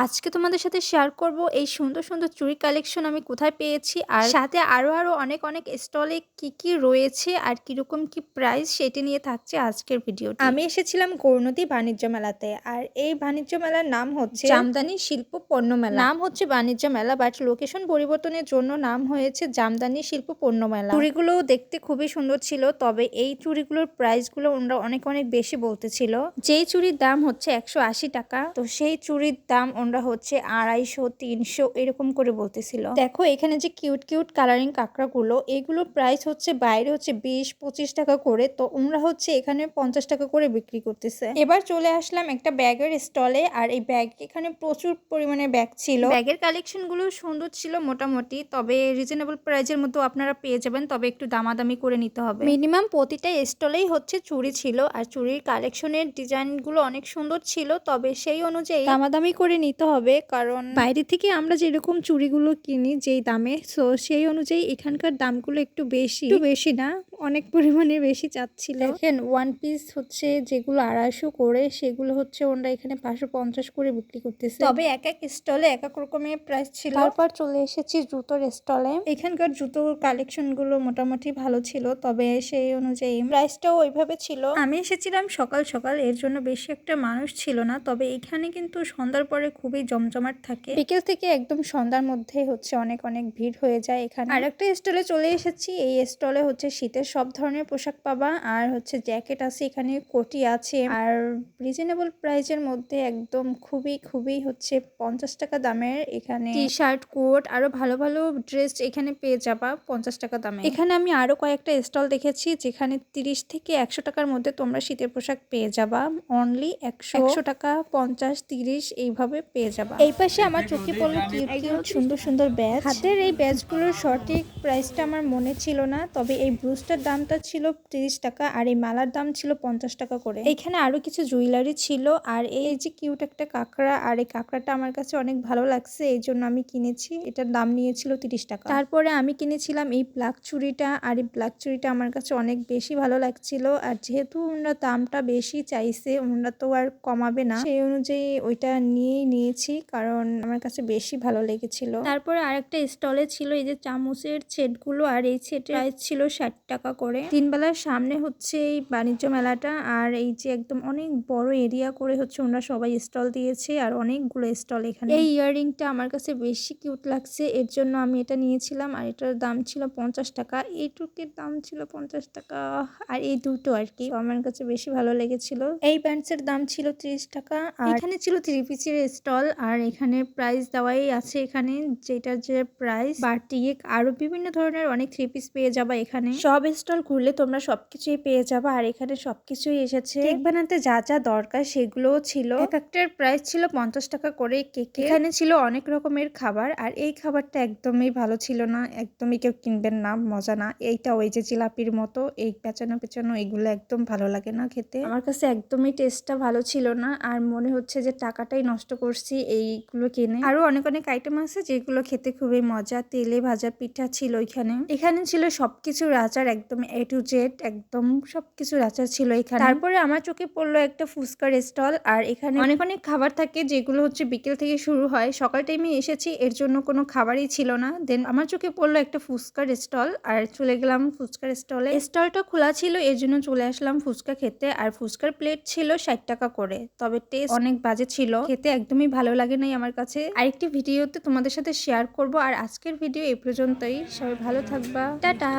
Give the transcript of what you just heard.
আজকে তোমাদের সাথে শেয়ার করব এই সুন্দর সুন্দর চুড়ি কালেকশন আমি কোথায় পেয়েছি, আর সাথে আরো অনেক অনেক স্টলে কি রয়েছে আর কিরকম কি প্রাইস সেটি নিয়ে থাকছে আজকের ভিডিও। আমি এসেছিলাম গৌরনদী বাণিজ্য মেলাতে, আর এই বাণিজ্য মেলার নাম হচ্ছে জামদানি শিল্প পণ্য মেলা। নাম হচ্ছে বাণিজ্য মেলা, বাট লোকেশন পরিবর্তনের জন্য নাম হয়েছে জামদানি শিল্প পণ্য মেলা। চুড়িগুলো দেখতে খুবই সুন্দর ছিল, তবে এই চুড়িগুলোর প্রাইসগুলো ওনারা অনেক অনেক বেশি বলতেছিল। যেই চুড়ির দাম হচ্ছে 180 টাকা, তো সেই চুড়ির দাম ওনারা হচ্ছে 250 300 এরকম করে বলতেছিল। দেখো এখানে যে কিউট কিউট কালারিং কাঁকড়াগুলো, এগুলোর প্রাইস হচ্ছে বাইরে হচ্ছে 20-25 টাকা করে, তো ওনারা হচ্ছে এখানে 50 টাকা করে বিক্রি করতেছে। এবার চলে আসলাম একটা ব্যাগের স্টলে, আর এই ব্যাগ এখানে প্রচুর পরিমাণে ব্যাগ ছিল। ব্যাগের কালেকশন গুলো সুন্দর ছিল মোটামুটি, তবে রিজনেবল প্রাইসের মতো আপনারা পেয়ে যাবেন, তবে একটু দামাদামি করে নিতে হবে। মিনিমাম প্রতিটা স্টলেই হচ্ছে চুড়ি ছিল, আর চুড়ির কালেকশনের ডিজাইনগুলো অনেক সুন্দর ছিল, তবে সেই অনুযায়ী দামাদামি করে নিতে হবে, কারণ বাইরে থেকে আমরা যেরকম চুড়িগুলো কিনি যেই দামে, সো সেই অনুযায়ী এখানকার দামগুলো একটু বেশি না, অনেক পরিমাণে বেশি চাচ্ছিল। দেখেন ওয়ান পিস হচ্ছে যেগুলো 250 করে, সেগুলো হচ্ছে ওরা এখানে 550 করে বিক্রি করতেছে, তবে এক এক স্টলে এক এক রকমের প্রাইস ছিল। তারপর চলে এসেছি জুতোর স্টলে। এখানকার জুতোর কালেকশন গুলো মোটামুটি ভালো ছিল, তবে সেই অনুযায়ী প্রাইসটাও ওইভাবে ছিল। আমি এসেছিলাম সকাল সকাল, এর জন্য বেশি একটা মানুষ ছিল না, তবে এখানে কিন্তু সন্ধ্যার পরে খুবই জমজমাট থাকে। বিকেল থেকে একদম সন্ধ্যার মধ্যে হচ্ছে অনেক অনেক ভিড় হয়ে যায় এখানে। আর একটা স্টলে চলে এসেছি, এই স্টলে হচ্ছে শীতের সব ধরনের পোশাক পাবা, আর হচ্ছে জ্যাকেট আছে, এখানে কোটি আছে, আর রিজনেবল প্রাইসের মধ্যে একদম খুবই হচ্ছে 50 টাকা দামের এখানে টি শার্ট কোট আরো ভালো ভালো ড্রেস এখানে পেয়ে যাবা 50 টাকা দামে। এখানে আমি আরো কয়েকটা স্টল দেখেছি যেখানে 30 থেকে 100 টাকার মধ্যে তোমরা শীতের পোশাক পেয়ে যাবা, অনলি 100 টাকা, 50 30 এইভাবে পেয়ে যাবা। এই পাশে আমার চোখে পড়লো কিউট সুন্দর সুন্দর ব্যাজ। হাতের এই ব্যাজগুলোর সঠিক প্রাইসটা আমার মনে ছিল না, তবে এই ব্লুজটার দামটা ছিল 30 টাকা, আর এই মালার দাম ছিল 50 টাকা করে। এখানে আরো কিছু জুয়েলারি ছিল, আর এই যে কিউট একটা কাঁকড়া, আর এই কাঁকড়াটা আমার কাছে অনেক ভালো লাগছে, এই জন্য আমি কিনেছি। এটার দাম নিয়েছিল 30 টাকা। তারপরে আমি কিনেছিলাম এই ব্ল্যাক চুড়িটা, আর এই ব্ল্যাক চুড়িটা আমার কাছে অনেক বেশি ভালো লাগছিল, আর যেহেতু ওনারা দামটা বেশি চাইছে, ওনারা তো আর কমাবে না, সেই অনুযায়ী ওইটা নিয়েছি, কারণ আমার কাছে বেশি ভালো লেগেছিল। তারপরে আরেকটা স্টলে ছিল এই যে চামচের সেটগুলো, আর এই সেটের প্রাইস ছিল 60 টাকা করে। 3 বেলার সামনে হচ্ছে এই বাণিজ্য মেলাটা, আর এই যে একদম অনেক বড় এরিয়া করে হচ্ছে ওনারা সবাই স্টল দিয়েছে, আর অনেকগুলো স্টল এখানে। এই ইয়াররিংটা আমার কাছে বেশি কিউট লাগছে, এর জন্য আমি এটা নিয়েছিলাম, আর এটার দাম ছিল 50 টাকা। এইটুকের দাম ছিল 50 টাকা, আর এই দুটো আর কি আমার কাছে বেশি ভালো লেগেছিল। এই প্যান্টসের দাম ছিল 30 টাকা। আর এখানে ছিল 3 পিসের স্টল, আর এখানে প্রাইস দেওয়াই আছে, এখানে যেটা যে প্রাইস বাটিক আরো বিভিন্ন ধরনের অনেক 3 পিস পেয়ে যাবা এখানে। সব স্টল ঘুরলে তোমরা সবকিছুই পেয়ে যাবা, আর এখানে সবকিছুই এসেছে। কেক বানাতে যা যা দরকার সেগুলোও ছিল। এক একটার প্রাইস ছিল 50 টাকা করে কেক। এখানে ছিল অনেক রকমের খাবার, আর এই খাবারটা একদমই ভালো ছিল না, একদমই কেউ কিনবেন না, মজা না। এইটা ওই যে জিলাপির মতো, এই পেঁচানো এগুলো একদম ভালো লাগে না খেতে। আমার কাছে একদমই টেস্টটা ভালো ছিল না, আর মনে হচ্ছে যে টাকাটাই নষ্ট করছি এইগুলো কিনে। আরো অনেক অনেক আইটেম আছে যেগুলো খেতে খুবই মজা। তেলে ভাজা পিঠা ছিল এখানে ছিল সবকিছুর আচার, একদম A to Z, একদম সবকিছুর আচার ছিল এখানে। তারপরে আমার চোখে পড়লো একটা ফুচকার স্টল, আর এখানে অনেক অনেক খাবার থাকে যেগুলো হচ্ছে বিকেল থেকে শুরু হয়। সকাল টাইমে এসেছি, এর জন্য কোনো খাবারই ছিল না। দেন আমার চোখে পড়লো একটা ফুচকার স্টল, আর চলে গেলাম ফুচকার স্টলে। স্টলটা খোলা ছিল, এর জন্য চলে আসলাম ফুচকা খেতে, আর ফুচকার প্লেট ছিল 60 টাকা করে, তবে টেস্ট অনেক বাজে ছিল, খেতে একদমই ভালো লাগে নাই আমার কাছে। আরেকটি ভিডিওতে তোমাদের সাথে শেয়ার করব, আর আজকের ভিডিও এই পর্যন্তই। সবাই ভালো থাকবা, টাটা।